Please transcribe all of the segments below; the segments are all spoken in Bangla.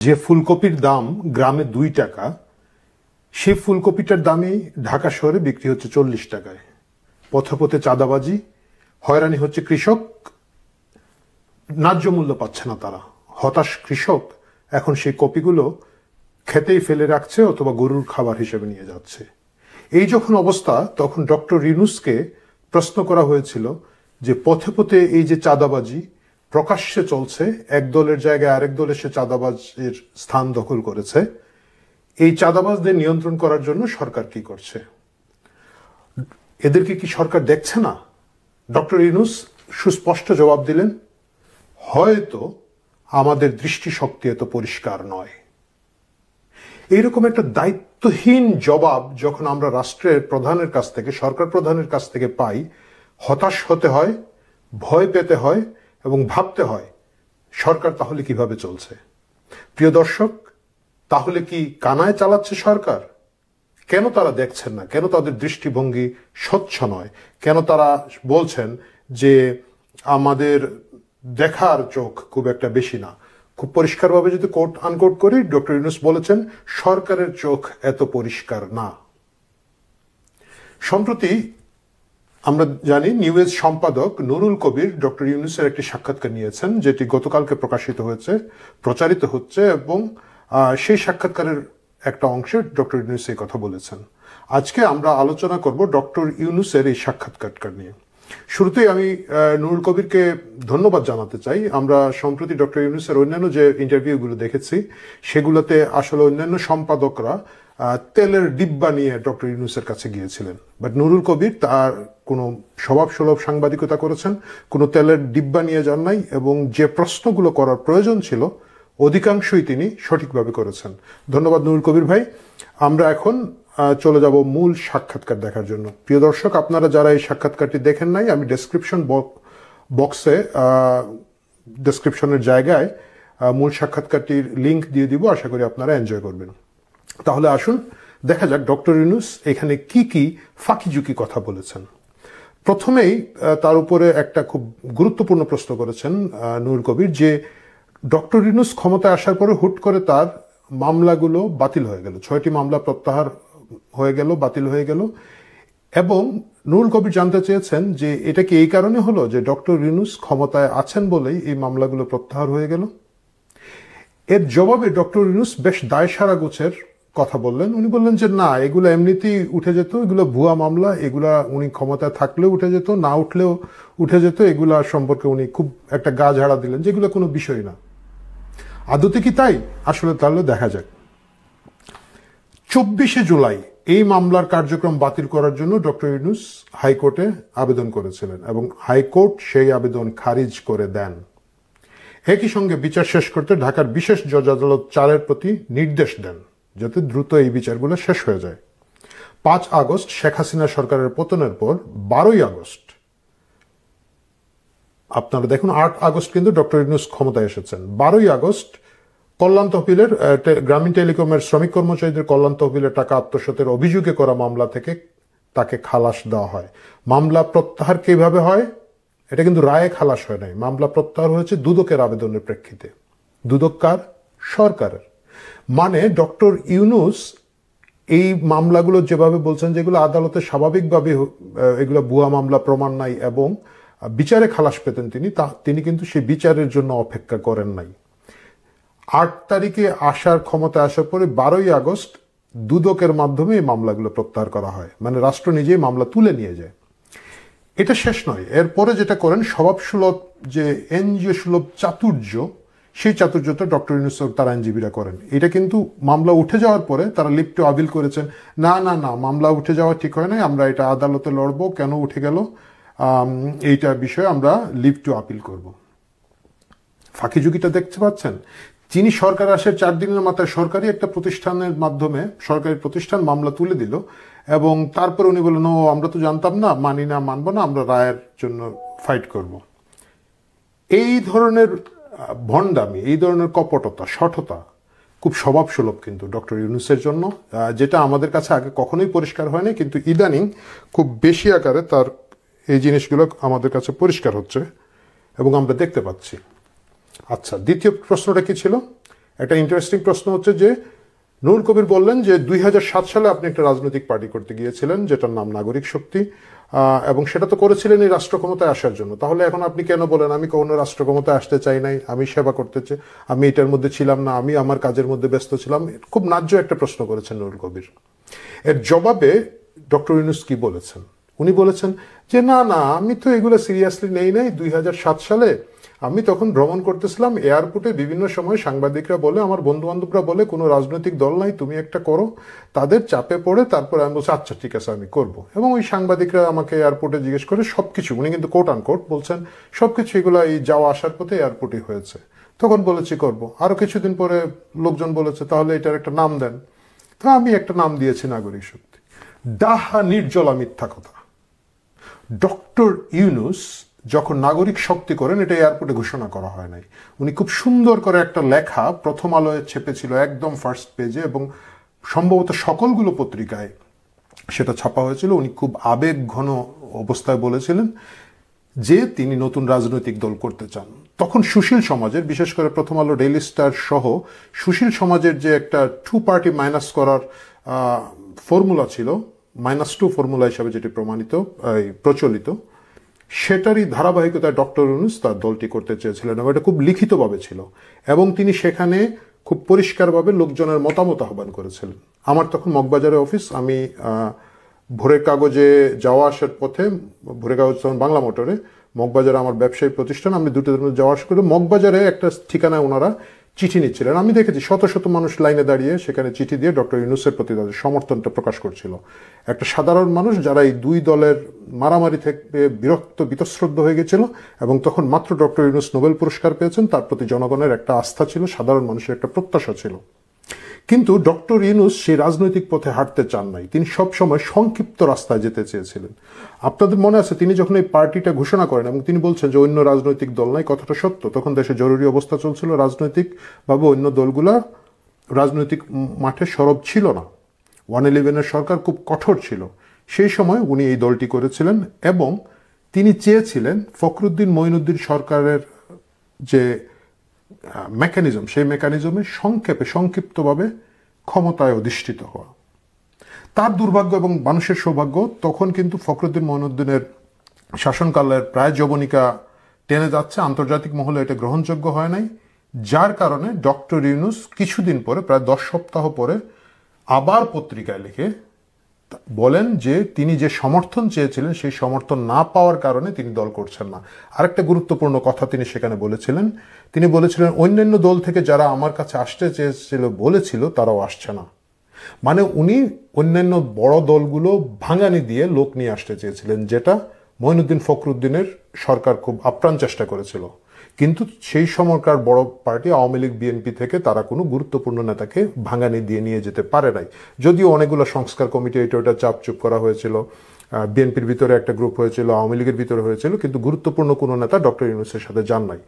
যে ফুলকপির দাম গ্রামে 2 টাকা, সেই ফুলকপিটার দামই ঢাকা শহরে বিক্রি হচ্ছে 40 টাকায়। পথে পথে চাঁদাবাজি, হয়রানি হচ্ছে কৃষক, ন্যায্য মূল্য পাচ্ছে না তারা। হতাশ কৃষক এখন সেই কপিগুলো খেতেই ফেলে রাখছে অথবা গরুর খাবার হিসেবে নিয়ে যাচ্ছে। এই যখন অবস্থা, তখন ডক্টর ইউনূসকে প্রশ্ন করা হয়েছিল যে পথে পথে এই যে চাঁদাবাজি প্রকাশ্যে চলছে, এক দলের জায়গায় আরেক দল এসে চাঁদাবাজের স্থান দখল করেছে, এই চাঁদাবাজদের নিয়ন্ত্রণ করার জন্য সরকার কি করছে? এদেরকে কি সরকার দেখছে না? ডক্টর ইউনূস সুস্পষ্ট জবাব দিলেন, হয়তো আমাদের দৃষ্টিশক্তি এত পরিষ্কার নয়। এইরকম একটা দায়িত্বহীন জবাব যখন আমরা রাষ্ট্রের প্রধানের কাছ থেকে, সরকার প্রধানের কাছ থেকে পাই, হতাশ হতে হয়, ভয় পেতে হয় এবং ভাবতে হয় সরকার তাহলে কিভাবে চলছে। প্রিয় দর্শক, তাহলে কি কানায় চালাচ্ছে সরকার? কেন তারা দেখছেন না? কেন তাদের দৃষ্টিভঙ্গি স্বচ্ছ নয়? কেন তারা বলছেন যে আমাদের দেখার চোখ খুব একটা বেশি না? খুব পরিষ্কারভাবে যদি কোট আনকোট করি, ডক্টর ইউনূস বলেছেন সরকারের চোখ এত পরিষ্কার না। সম্প্রতি আমরা জানি নিউ এজ সম্পাদক নুরুল কবির ডক্টর ইউনূসের একটি সাক্ষাৎকার নিয়েছেন, যেটি গতকালকে প্রকাশিত হয়েছে, প্রচারিত হচ্ছে, এবং সেই সাক্ষাৎকারের একটা অংশে ডক্টর ইউনূস এই কথা বলেছেন। আজকে আমরা আলোচনা করব ডক্টর ইউনূসের এই সাক্ষাৎকারটা নিয়ে। শুরুতেই আমি নুরুল কবিরকে ধন্যবাদ জানাতে চাই। আমরা সম্প্রতি ডক্টর ইউনূসের অন্যান্য যে ইন্টারভিউগুলো দেখেছি, সেগুলোতে আসলে অন্যান্য সম্পাদকরা তেলের ডিব্বা নিয়ে ডক্টর ইউনূসের কাছে গিয়েছিলেন, বাট নুরুল কবির তার কোনো স্বভাবসুলভ সাংবাদিকতা করেছেন, কোনো তেলের ডিব্বা নিয়ে যান নাই, এবং যে প্রশ্নগুলো করার প্রয়োজন ছিল অধিকাংশই তিনি সঠিকভাবে করেছেন। ধন্যবাদ নুরুল কবির ভাই। আমরা এখন চলে যাব মূল সাক্ষাৎকার দেখার জন্য। প্রিয় দর্শক, আপনারা যারা এই সাক্ষাৎকারটি দেখেন নাই, আমি ডেসক্রিপশন বক্সে ডেসক্রিপশনের জায়গায় মূল সাক্ষাৎকারটির লিংক দিয়ে দিব। আশা করি আপনারা এনজয় করবেন। তাহলে আসুন দেখা যাক ডক্টর ইউনূস এখানে কি কি ফাঁকিঝুঁকি কথা বলেছেন। প্রথমেই তার উপরে একটা খুব গুরুত্বপূর্ণ প্রশ্ন করেছেন নুরুল কবির, যে ডক্টর ইউনূস ক্ষমতায় আসার পরে হুট করে তার মামলাগুলো বাতিল হয়ে গেল, 6টি মামলা প্রত্যাহার হয়ে গেল, বাতিল হয়ে গেল, এবং নুরুল কবির জানতে চেয়েছেন যে এটা কি এই কারণে হলো যে ডক্টর ইউনূস ক্ষমতায় আছেন বলেই এই মামলাগুলো প্রত্যাহার হয়ে গেল? এর জবাবে ডক্টর ইউনূস বেশ দায়সারা গোছের কথা বললেন। উনি বললেন যে না, এগুলো এমনিতেই উঠে যেত, এগুলো ভুয়া মামলা, এগুলা উনি ক্ষমতায় থাকলেও উঠে যেত, না উঠলেও উঠে যেত, এগুলা সম্পর্কে উনি খুব একটা গা ঝাড়া দিলেন, যেগুলো কোনো বিষয় না। আদতে কি তাই? আসলে তাহলে দেখা যাক। 24শে জুলাই এই মামলার কার্যক্রম বাতিল করার জন্য ডক্টর ইউনূস হাইকোর্টে আবেদন করেছিলেন, এবং হাইকোর্ট সেই আবেদন খারিজ করে দেন। একই সঙ্গে বিচার শেষ করতে ঢাকার বিশেষ জজ আদালত 4-এর প্রতি নির্দেশ দেন যাতে দ্রুত এই বিচারগুলো শেষ হয়ে যায়। 5 আগস্ট শেখ হাসিনা সরকারের পতনের পর 12ই আগস্ট, আপনারা দেখুন 8 আগস্ট কিন্তু ডক্টর ইউনূস ক্ষমতায় এসেছেন, 12ই আগস্ট কল্যাণ তহবিলের গ্রামীণ টেলিকমের শ্রমিক কর্মচারীদের কল্যাণ তহবিলের টাকা আত্মসাতের অভিযোগে করা মামলা থেকে তাকে খালাস দেওয়া হয়। মামলা প্রত্যাহার কিভাবে হয়? এটা কিন্তু রায়ে খালাস হয় নাই, মামলা প্রত্যাহার হয়েছে দুদকের আবেদনের প্রেক্ষিতে। দুদক কার? সরকারের। মানে ডক্টর ইউনূস এই মামলাগুলো যেভাবে বলছেন, যেগুলো আদালতে স্বাভাবিকভাবে এগুলো ভুয়া মামলা, প্রমাণ নাই, এবং বিচারে খালাস পেতেন তিনি কিন্তু সেই বিচারের জন্য অপেক্ষা করেন নাই। 8 তারিখে আসার ক্ষমতা আসার পরে 12ই আগস্ট দুদকের মাধ্যমে এই মামলাগুলো প্রত্যাহার করা হয়, মানে রাষ্ট্র নিজেই মামলা তুলে নিয়ে যায়। এটা শেষ নয়, এরপরে যেটা করেন স্বভাবসুলভ, যে এনজিও সুলভ চাতুর্য, সেই চাতুর্যটা ডক্টর ইউনূস তার আইনজীবীরা করেন। এটা কিন্তু মামলা উঠে যাওয়ার পরে তারা লিভ টু আপিল করেছেন, না না না, মামলা উঠে যাওয়া ঠিক হয় নাই, আমরা এটা আদালতে লড়বো, কেন উঠে গেল এইটা বিষয়ে আমরা লিভ টু আপিল করব। ফাঁকিঝুঁকিটা দেখতে পাচ্ছেন? যিনি সরকার আসে 4 দিনের মাথায় সরকারি একটা প্রতিষ্ঠানের মাধ্যমে, সরকারি প্রতিষ্ঠান মামলা তুলে দিল, এবং তারপর উনি বললেন ও আমরা তো জানতাম না, মানি না, মানবো না, আমরা রায়ের জন্য ফাইট করব। এই ধরনের ভণ্ডামি, এই ধরনের কপটতা, শঠতা খুব স্বভাবসুলভ কিন্তু ডক্টর ইউনূসের জন্য, যেটা আমাদের কাছে আগে কখনোই পরিষ্কার হয়নি, কিন্তু ইদানিং খুব বেশি আকারে তার এই জিনিসগুলো আমাদের কাছে পরিষ্কার হচ্ছে এবং আমরা দেখতে পাচ্ছি। আচ্ছা, দ্বিতীয় প্রশ্নটা কি ছিল? একটা ইন্টারেস্টিং প্রশ্ন হচ্ছে যে নুরুল কবির বললেন যে 2007 সালে আপনি একটা রাজনৈতিক পার্টি করতে গিয়েছিলেন যেটার নাম নাগরিক শক্তি, এবং সেটা তো করেছিলেন এই রাষ্ট্র ক্ষমতায় আসার জন্য। তাহলে এখন আপনি কেন বলেন আমি কখনো রাষ্ট্র ক্ষমতায় আসতে চাই নাই, আমি সেবা করতে চাই, আমি এটার মধ্যে ছিলাম না, আমি আমার কাজের মধ্যে ব্যস্ত ছিলাম? খুব ন্যায্য একটা প্রশ্ন করেছেন নুরুল কবির। এর জবাবে ডক্টর ইউনূস কি বলেছেন? উনি বলেছেন যে না না, আমি তো এগুলো সিরিয়াসলি নেই নাই। 2007 সালে আমি তখন ভ্রমণ করতেছিলাম, এয়ারপোর্টে বিভিন্ন সময় সাংবাদিকরা বলে, আমার বন্ধু বান্ধবরা বলে কোনো রাজনৈতিক দল নাই, তুমি একটা করো। তাদের চাপে পড়ে তারপরে আমি বলছি আচ্ছা ঠিক আছে আমি করব। এবং ওই সাংবাদিকরা আমাকে এয়ারপোর্টে জিজ্ঞেস করে সবকিছু, উনি কিন্তু কোট আন কোট বলছেন সবকিছু এগুলো এই যাওয়া আসার পথে এয়ারপোর্টে হয়েছে। তখন বলেছি করব। আরো কিছুদিন পরে লোকজন বলেছে তাহলে এটার একটা নাম দেন। তো আমি একটা নাম দিয়েছি নাগরিক শক্তি। ডাহা নির্জলা মিথ্যা কথা। ডক্টর ইউনূস যখন নাগরিক শক্তি করেন এটা এয়ারপোর্টে ঘোষণা করা হয় নাই। উনি খুব সুন্দর করে একটা লেখা প্রথম আলোয় ছেপেছিল একদম ফার্স্ট পেজে, এবং সম্ভবত সকলগুলো পত্রিকায় সেটা ছাপা হয়েছিল। উনি খুব আবেগ ঘন অবস্থায় বলেছিলেন যে তিনি নতুন রাজনৈতিক দল করতে চান। তখন সুশীল সমাজের, বিশেষ করে প্রথম আলো, ডেইলি স্টার সহ সুশীল সমাজের যে একটা টু পার্টি মাইনাস করার ফর্মুলা ছিল, -2 ফর্মুলা হিসাবে যেটি প্রচলিত, সেটারই ধারাবাহিকতায় ডক্টর ইউনূস তার দলটি করতে চেয়েছিলেন, এবং এটা খুব লিখিতভাবে ছিল। এবং তিনি সেখানে খুব পরিষ্কারভাবে লোকজনের মতামত আহ্বান করেছিলেন। আমার তখন মগবাজারে অফিস, আমি ভোরের কাগজে যাওয়া আসার পথে, ভোরের কাগজ তখন বাংলা মোটরে, মগবাজারে আমার ব্যবসায়ী প্রতিষ্ঠান, আমি দুটোর মধ্যে যাওয়া আসা করে মগবাজারে একটা ঠিকানায় ওনারা চিঠি নিচ্ছিলেন। আমি দেখেছি শত শত মানুষ লাইনে দাঁড়িয়ে সেখানে চিঠি দিয়ে ডক্টর ইউনূসের প্রতি তাদের সমর্থনটা প্রকাশ করছিল। একটা সাধারণ মানুষ যারা এই দুই দলের মারামারি থেকে বিরক্ত বিতশ্রদ্ধ হয়ে গেছিল, এবং তখন মাত্র ডক্টর ইউনূস নোবেল পুরস্কার পেয়েছেন, তার প্রতি জনগণের একটা আস্থা ছিল, সাধারণ মানুষের একটা প্রত্যাশা ছিল। কিন্তু ডক্টর ইউনূস সেই রাজনৈতিক পথে হাঁটতে চান নাই, তিনি সবসময় সংক্ষিপ্ত রাস্তায় যেতে চেয়েছিলেন। আপনাদের মনে আছে তিনি যখন এই পার্টিটা ঘোষণা করেন এবং তিনি বলছেন যে অন্য রাজনৈতিক দল নাই, কথাটা সত্য। তখন দেশে জরুরি অবস্থা চলছিল, রাজনৈতিকভাবে অন্য দলগুলা রাজনৈতিক মাঠে সরব ছিল না, 111-এর সরকার খুব কঠোর ছিল। সেই সময় উনি এই দলটি করেছিলেন, এবং তিনি চেয়েছিলেন ফখরুদ্দিন মঈনুদ্দিন সরকারের যে মেকানিজম, সেই মেকানিজমে সংক্ষিপ্তভাবে ক্ষমতায় অধিষ্ঠিত হওয়া। তার দুর্ভাগ্য এবং মানুষের সৌভাগ্য, তখন কিন্তু ফখরুদ্দিন মঈনুদ্দিনের শাসনকালের প্রায় যবনিকা টেনে যাচ্ছে, আন্তর্জাতিক মহলে এটা গ্রহণযোগ্য হয় নাই, যার কারণে ডক্টর ইউনূস কিছুদিন পরে, প্রায় 10 সপ্তাহ পরে, আবার পত্রিকায় লিখে বলেন যে তিনি যে সমর্থন চেয়েছিলেন সেই সমর্থন না পাওয়ার কারণে তিনি দল করছেন না। আরেকটা গুরুত্বপূর্ণ কথা তিনি সেখানে বলেছিলেন, তিনি বলেছিলেন অন্যান্য দল থেকে যারা আমার কাছে আসতে চেয়েছিল বলেছিল তারাও আসছে না। মানে উনি অন্যান্য বড় দলগুলো ভাঙানি দিয়ে লোক নিয়ে আসতে চেয়েছিলেন, যেটা মঈনুদ্দিন ফখরুদ্দিনের সরকার খুব আপ্রাণ চেষ্টা করেছিল। কিন্তু সেই সময়কার বড় পার্টি আওয়ামী লীগ, বিএনপি থেকে তারা কোনো গুরুত্বপূর্ণ নেতাকে ভাঙানি দিয়ে নিয়ে যেতে পারে নাই। যদিও অনেকগুলো সংস্কার কমিটি এটা চাপচুপ করা হয়েছিল, বিএনপির ভিতরে একটা গ্রুপ হয়েছিল, আওয়ামী লীগের ভিতরে হয়েছিল, কিন্তু গুরুত্বপূর্ণ কোনো নেতা ডক্টর ইউনূসের সাথে যান নাই।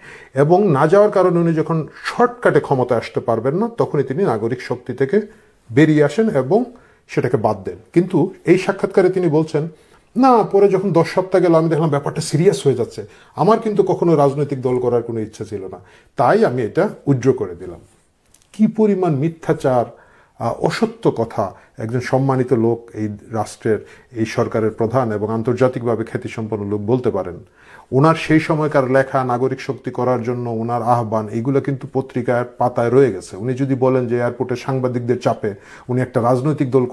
এবং না যাওয়ার কারণে উনি যখন শর্টকাটে ক্ষমতায় আসতে পারবেন না, তখনই তিনি নাগরিক শক্তি থেকে বেরিয়ে আসেন এবং সেটাকে বাদ দেন। কিন্তু এই সাক্ষাৎকারে তিনি বলছেন না, পরে যখন 10 সপ্তাহ গেল আমি দেখলাম ব্যাপারটা সিরিয়াস হয়ে যাচ্ছে, আমার কিন্তু কখনো রাজনৈতিক দল করার কোনো ইচ্ছা ছিল না, তাই আমি এটা উইথড্র করে দিলাম। কি পরিমাণ মিথ্যাচার, অসত্য কথা একজন সম্মানিত লোক, এই রাষ্ট্রের, এই সরকারের প্রধান এবং আন্তর্জাতিকভাবে খ্যাতিসম্পন্ন লোক বলতে পারেন। ওনার সেই সময়কার লেখা নাগরিক শক্তি করার জন্য ওনার আহ্বান, এইগুলো কিন্তু পত্রিকার পাতায় রয়ে গেছে। উনি যদি বলেন যে এয়ারপোর্টে সাংবাদিকদের চাপে উনি একটা রাজনৈতিক দল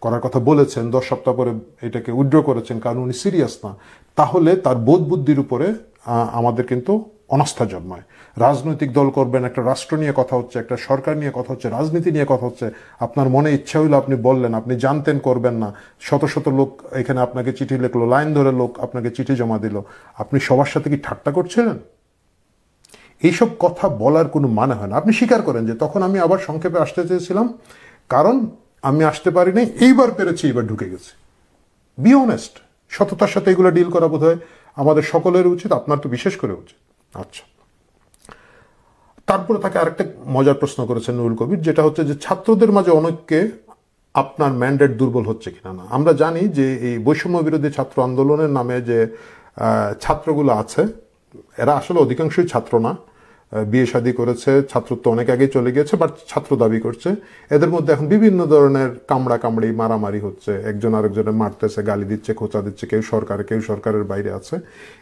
করার কথা বলেছেন, 10 সপ্তাহ পরে এটাকে উইথড্র করেছেন কারণ উনি সিরিয়াস না, তাহলে তার বোধ বুদ্ধির উপরে আমাদের কিন্তু অনাস্থা জন্মায়। রাজনৈতিক দল করবেন, একটা রাষ্ট্র নিয়ে কথা হচ্ছে, একটা সরকার নিয়ে কথা হচ্ছে, রাজনীতি নিয়ে কথা হচ্ছে, আপনার মনে ইচ্ছা হইলো আপনি বললেন, আপনি জানতেন করবেন না, শত শত লোক এখানে আপনাকে চিঠি লিখলো, লাইন ধরে লোক আপনাকে চিঠি জমা দিল, আপনি সবার সাথে কি ঠাট্টা করছিলেন? এইসব কথা বলার কোনো মানে হয় না। আপনি স্বীকার করেন যে তখন আমি আবার সংক্ষেপে আসতে চেয়েছিলাম, কারণ আমি আসতে পারি নাই, এইবার পেরেছি, এইবার ঢুকে গেছি। বি অনেস্ট, সততার সাথে এগুলো ডিল করা বোধ হয় আমাদের সকলের উচিত, আপনার তো বিশেষ করে উচিত। আচ্ছা, তারপরে তাকে আরেকটা মজার প্রশ্ন করেছেন নুরুল কবির, যেটা হচ্ছে যে ছাত্রদের মাঝে অনেককে আপনার ম্যান্ডেট দুর্বল হচ্ছে কিনা না। আমরা জানি যে এই বৈষম্য বিরোধী ছাত্র আন্দোলনের নামে যে ছাত্রগুলো আছে, এরা আসলে অধিকাংশই ছাত্র না, বিয়ে শাদী করেছে, ছাত্রত্ব অনেক আগেই চলে গিয়েছে, বাট ছাত্র দাবি করছে। এদের মধ্যে এখন বিভিন্ন ধরনের কামড়ি মারামারি হচ্ছে, একজন আরেকজনের মারতেছে, গালি দিচ্ছে, খোঁচা দিচ্ছে, কেউ সরকারে কেউ সরকারের বাইরে আছে।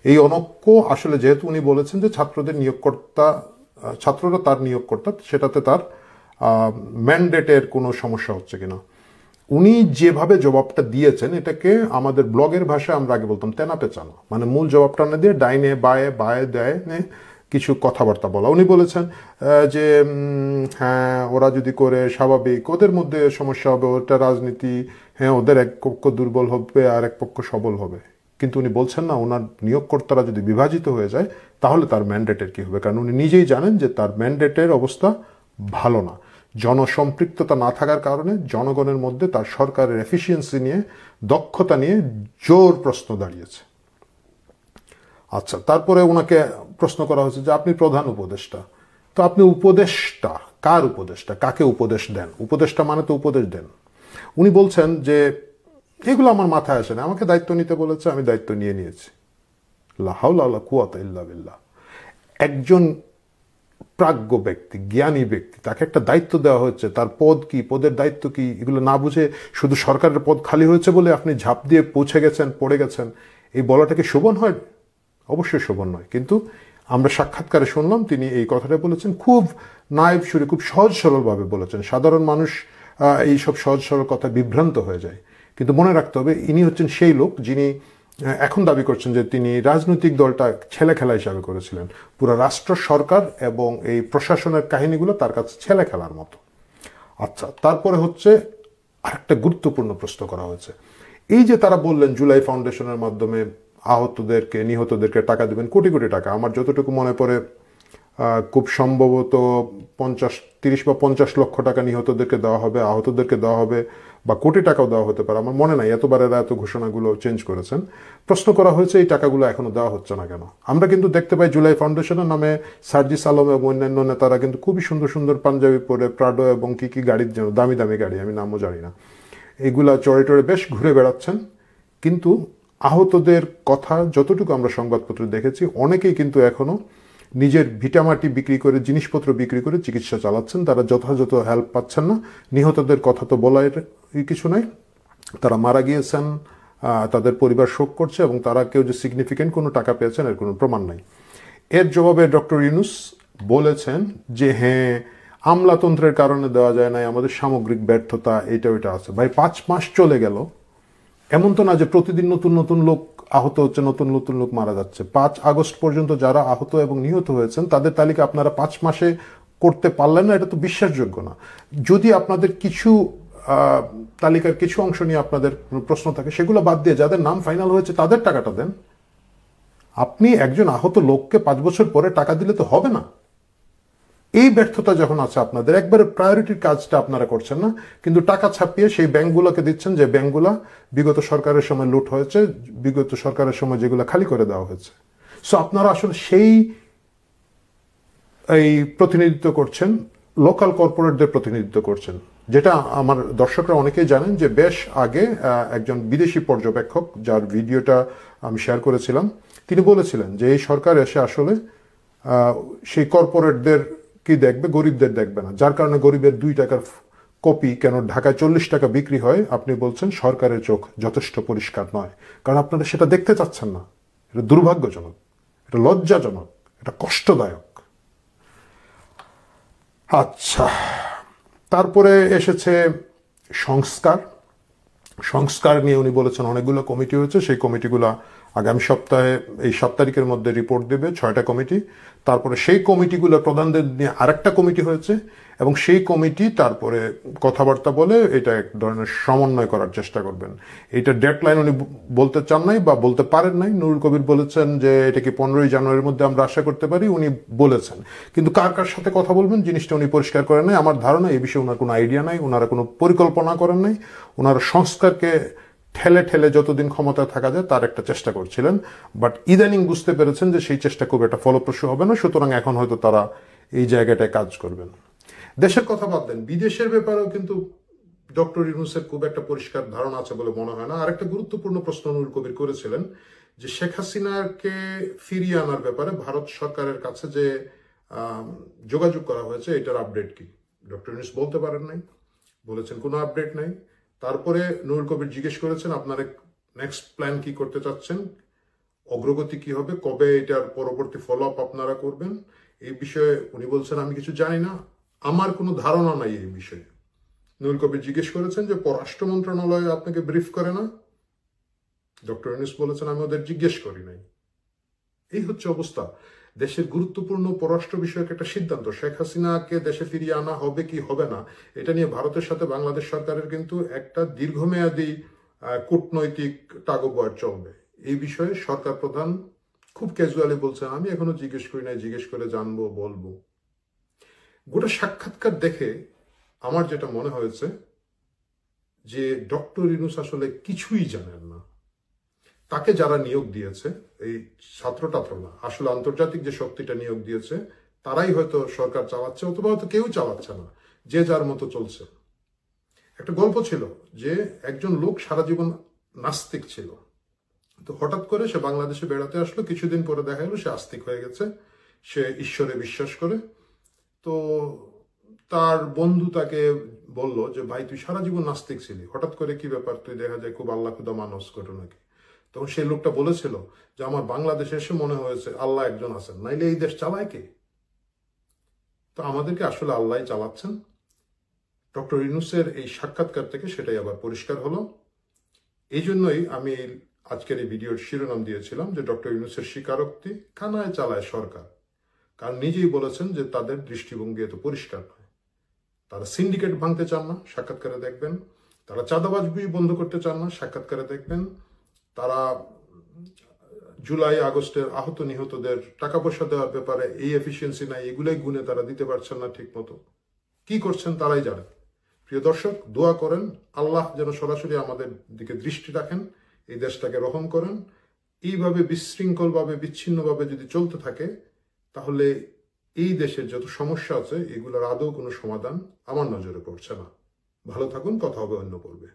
এই অনৈক্য আসলে, যেহেতু উনি বলেছেন যে ছাত্ররা তার নিয়োগকর্তা, সেটাতে তার ম্যান্ডেটের কোনো সমস্যা হচ্ছে কিনা। উনি যেভাবে জবাবটা দিয়েছেন, এটাকে আমাদের ব্লগের ভাষায় আমরা আগে বলতাম তেনা পেঁচানো, মানে মূল জবাবটা না দিয়ে ডাইনে বায়ে দেয় কিছু কথাবার্তা বলা। উনি বলেছেন যে হ্যাঁ, ওরা যদি করে স্বাভাবিক, ওদের মধ্যে সমস্যা হবে, ওটা রাজনীতি, হ্যাঁ ওদের এক পক্ষ দুর্বল হবে আর এক পক্ষ সবল হবে। কিন্তু উনি বলছেন না, ওনার নিয়োগকর্তারা যদি বিভাজিত হয়ে যায় তাহলে তার ম্যান্ডেটের কি হবে, কারণ উনি নিজেই জানেন যে তার ম্যান্ডেটের অবস্থা ভালো না। জনসম্পৃক্ততা না থাকার কারণে জনগণের মধ্যে তার সরকারের এফিসিয়েন্সি নিয়ে, দক্ষতা নিয়ে জোর প্রশ্ন দাঁড়িয়েছে। আচ্ছা, তারপরে ওনাকে প্রশ্ন করা হয়েছে যে আপনি প্রধান উপদেষ্টা, তো আপনি উপদেষ্টা, কার উপদেষ্টা, কাকে উপদেশ দেন? উপদেষ্টা মানে তো উপদেশ দেন। উনি বলছেন যে এগুলো আমার মাথায় আসে না, আমাকে দায়িত্ব নিতে বলেছে, আমি দায়িত্ব নিয়ে নিয়েছি। লা হাওলা ওয়ালা কুওয়াতা ইল্লা বিল্লাহ। একজন প্রাজ্ঞ ব্যক্তি, জ্ঞানী ব্যক্তি, তাকে একটা দায়িত্ব দেওয়া হচ্ছে, তার পদ কি, পদের দায়িত্ব কি, এগুলো না বুঝে শুধু সরকারের পদ খালি হয়েছে বলে আপনি ঝাঁপ দিয়ে পৌঁছে গেছেন, পড়ে গেছেন, এই বলাটা কি শোভন হয়? অবশ্যই শোভন নয়। কিন্তু আমরা সাক্ষাৎকারে শুনলাম তিনি এই কথাটা বলেছেন খুব নাইব সুরে, খুব সহজ সরলভাবে বলেছেন। সাধারণ মানুষ এইসব সহজ সরল কথা বিভ্রান্ত হয়ে যায়। কিন্তু মনে রাখতে হবে, ইনি হচ্ছেন সেই লোক যিনি এখন দাবি করছেন যে তিনি রাজনৈতিক দলটা ছেলে খেলা হিসাবে করেছিলেন। পুরো রাষ্ট্র সরকার এবং এই প্রশাসনের কাহিনীগুলো তার কাছে ছেলে খেলার মতো। আচ্ছা, তারপরে হচ্ছে আরেকটা গুরুত্বপূর্ণ প্রশ্ন করা হয়েছে। এই যে তারা বললেন জুলাই ফাউন্ডেশনের মাধ্যমে আহতদেরকে, নিহতদেরকে টাকা দেবেন, কোটি কোটি টাকা। আমার যতটুকু মনে পড়ে খুব সম্ভবত 30 বা 50 লক্ষ টাকা নিহতদেরকে দেওয়া হবে, আহতদেরকে দেওয়া হবে, বা কোটি টাকাও দেওয়া হতে পারে, আমার মনে নাই। এতবার এরা এত ঘোষণাগুলো চেঞ্জ করেছেন। প্রশ্ন করা হয়েছে এই টাকাগুলো এখনো দেওয়া হচ্ছে না কেন? আমরা কিন্তু দেখতে পাই জুলাই ফাউন্ডেশনের নামে সার্জিস আলম এবং অন্যান্য নেতারা কিন্তু খুবই সুন্দর সুন্দর পাঞ্জাবি পরে, প্রাডো এবং কি গাড়ির জন্য, দামি দামি গাড়ি, আমি নামও জানি না, এগুলা চড়ে টড়ে বেশ ঘুরে বেড়াচ্ছেন। কিন্তু আহতদের কথা যতটুকু আমরা সংবাদপত্রে দেখেছি, অনেকেই কিন্তু এখনো নিজের ভিটামাটি বিক্রি করে, জিনিসপত্র বিক্রি করে চিকিৎসা চালাচ্ছেন, তারা যথাযথ হেল্প পাচ্ছেন না। নিহতদের কথা তো বলার কিছু নাই, তারা মারা গিয়েছেন, তাদের পরিবার শোক করছে, এবং তারা কেউ যে সিগনিফিকেন্ট কোনো টাকা পেয়েছেন এর কোনো প্রমাণ নাই। এর জবাবে ডক্টর ইউনূস বলেছেন যে হ্যাঁ, আমলাতন্ত্রের কারণে দেওয়া যায় নাই, আমাদের সামগ্রিক ব্যর্থতা, এটা ওইটা আছে। ভাই 5 মাস চলে গেল, এমন তো না যে প্রতিদিন নতুন নতুন লোক আহত হচ্ছে, নতুন নতুন লোক মারা যাচ্ছে। 5 আগস্ট পর্যন্ত যারা আহত এবং নিহত হয়েছেন তাদের তালিকা আপনারা 5 মাসে করতে পারলেন না, এটা তো বিশ্বাসযোগ্য না। যদি আপনাদের কিছু তালিকার কিছু অংশ নিয়ে আপনাদের প্রশ্ন থাকে, সেগুলো বাদ দিয়ে যাদের নাম ফাইনাল হয়েছে তাদের টাকাটা দেন। আপনি একজন আহত লোককে 5 বছর পরে টাকা দিলে তো হবে না। এই ব্যর্থতা যখন আছে আপনাদের, একবারে প্রায়োরিটির কাজটা আপনারা করছেন না, কিন্তু টাকা ছাপিয়ে সেই ব্যাংকগুলোকে দিচ্ছেন, যে ব্যাংকগুলা বিগত সরকারের সময় লুট হয়েছে, বিগত সরকারের সময় যেগুলো খালি করে দেওয়া হয়েছে। সো আপনারা আসলে এই প্রতিনিধিত্ব করছেন, লোকাল কর্পোরেটদের প্রতিনিধিত্ব করছেন, যেটা আমার দর্শকরা অনেকেই জানেন যে বেশ আগে একজন বিদেশি পর্যবেক্ষক, যার ভিডিওটা আমি শেয়ার করেছিলাম, তিনি বলেছিলেন যে এই সরকার এসে আসলে সেই কর্পোরেটদের কি দেখবে, গরিবদের দেখবে না, যার কারণে গরিবের 2 টাকার কপি কেন ঢাকায় 40 টাকা বিক্রি হয়, আপনি বলছেন সরকারের চোখ যথেষ্ট পরিষ্কার নয়, কারণ আপনারা সেটা দেখতে চাচ্ছেন না। এটা দুর্ভাগ্যজনক, এটা লজ্জাজনক, এটা কষ্টদায়ক। আচ্ছা, তারপরে এসেছে সংস্কার নিয়ে উনি বলেছেন অনেকগুলো কমিটি হয়েছে, সেই কমিটিগুলো আগামী সপ্তাহে, এই 7 তারিখের মধ্যে রিপোর্ট দেবে, 6টা কমিটি। তারপরে সেই কমিটিগুলো প্রধানদের নিয়ে আরেকটা কমিটি হয়েছে, এবং সেই কমিটি তারপরে কথাবার্তা বলে এটা এক ধরনের সমন্বয় করার চেষ্টা করবেন। এটা ডেডলাইন উনি বলতে চান নাই বা বলতে পারেন নাই। নুরুল কবির বলেছেন যে এটা কি 15ই জানুয়ারির মধ্যে আমরা আশা করতে পারি, উনি বলেছেন, কিন্তু কার কার সাথে কথা বলবেন জিনিসটা উনি পরিষ্কার করেন নাই। আমার ধারণা এই বিষয়ে ওনার কোনো আইডিয়া নাই, ওনারা কোনো পরিকল্পনা করেন নাই। ওনারা সংস্কারকে ঠেলে ঠেলে যতদিন ক্ষমতায় থাকা যায় তার একটা চেষ্টা করছিলেন, বাট ইদানিং বুঝতে পেরেছেন যে সেই চেষ্টা খুব একটা ফলপ্রসূ হবে না, সুতরাং এখন হয়তো তারা এই জায়গাটায় কাজ করবেন। দেশের কথা বাদ দেন, বিদেশের ব্যাপারেও কিন্তু ডক্টর ইউনূসের খুব একটা পরিষ্কার ধারণা আছে বলে মনে হয় না। আরেকটা গুরুত্বপূর্ণ প্রশ্ন নুরুল কবির করেছিলেন যে শেখ হাসিনাকে ফিরিয়ে আনার ব্যাপারে ভারত সরকারের কাছে যে যোগাযোগ করা হয়েছে, এটার আপডেট কি? ডক্টর ইউনূস বলতে পারেন নাই, বলেছেন কোনো আপডেট নাই। তারপরে নুরুল কবির জিজ্ঞেস করেছেন আপনারা নেক্সট প্ল্যান কি করতে চাচ্ছেন, অগ্রগতি কি হবে, কবে এটার পরবর্তী ফলো আপ আপনারা করবেন। এই বিষয়ে উনি বলছেন আমি কিছু জানি না, আমার কোনো ধারণা নাই এই বিষয়ে। নুরুল কবির জিজ্ঞেস করেছেন যে পররাষ্ট্র মন্ত্রণালয় আপনাকে ব্রিফ করে না, ডক্টর ইউনূস বলেছেন আমি ওদের জিজ্ঞেস করি নাই। এই হচ্ছে অবস্থা। দেশের গুরুত্বপূর্ণ পররাষ্ট্র বিষয়ক একটা সিদ্ধান্ত, শেখ হাসিনাকে দেশে ফিরিয়ে আনা হবে কি হবে না, এটা নিয়ে ভারতের সাথে বাংলাদেশ সরকারের কিন্তু একটা দীর্ঘমেয়াদী কূটনৈতিক টাগোবয় চলবে। এই বিষয়ে সরকার প্রধান খুব ক্যাজুয়ালি বলছেন আমি এখনো জিজ্ঞেস করি নাই, জিজ্ঞেস করে জানবো বলবো। গোটা সাক্ষাৎকার দেখে আমার যেটা মনে হয়েছে যে ডক্টর ইউনূস আসলে কিছুই জানেন না। তাকে যারা নিয়োগ দিয়েছে, এই ছাত্র না, আসলে আন্তর্জাতিক যে শক্তিটা নিয়োগ দিয়েছে তারাই হয়তো সরকার চালাচ্ছে, অথবা হয়তো কেউ চালাচ্ছে না, যে যার মতো চলছে। একটা গল্প ছিল যে একজন লোক সারা জীবন নাস্তিক ছিল, তো হঠাৎ করে সে বাংলাদেশে বেড়াতে আসলো, কিছুদিন পরে দেখা গেল সে আস্তিক হয়ে গেছে, সে ঈশ্বরে বিশ্বাস করে। তো তার বন্ধু তাকে বলল যে ভাই তুই সারা জীবন নাস্তিক ছিলি, হঠাৎ করে কি ব্যাপার, তুই দেখা যায় খুব আল্লাহ খুদা মানুষ ঘটনাকে। তখন সেই লোকটা বলেছিল যে আমার বাংলাদেশে এসে মনে হয়েছে আল্লাহ একজন আছেন, নাইলে এই দেশ চালায় কে? তো আমাদেরকে আসলে আল্লাহ চালাচ্ছেন। ডক্টর ইউনূসের এই সাক্ষাৎকার থেকে সেটাই আবার পরিষ্কার হলো। এই জন্যই আমি আজকের এই ভিডিওর শিরোনাম দিয়েছিলাম যে ডক্টর ইউনূসের স্বীকারোক্তি কানায় চালায় সরকার। কারণ নিজেই বলেছেন যে তাদের দৃষ্টিভঙ্গি এত পরিষ্কার নয়। তারা সিন্ডিকেট ভাঙতে চান না, সাক্ষাৎকারে দেখবেন। তারা চাঁদাবাজি বন্ধ করতে চান না, সাক্ষাৎকারে দেখবেন। তারা জুলাই আগস্টের আহত নিহতদের টাকা পয়সা দেওয়ার ব্যাপারে এই এফিসিয়েন্সি নাই, এগুলোই গুণে তারা দিতে পারছেন না ঠিক মতো। কি করছেন তারাই জানেন। প্রিয় দর্শক, দোয়া করেন আল্লাহ যেন সরাসরি আমাদের দিকে দৃষ্টি রাখেন, এই দেশটাকে রহম করেন। এইভাবে বিশৃঙ্খলভাবে বিচ্ছিন্নভাবে যদি চলতে থাকে তাহলে এই দেশের যত সমস্যা আছে এগুলোর আদৌ কোনো সমাধান আমার নজরে পড়ছে না। ভালো থাকুন, কথা হবে অন্য পর্বে।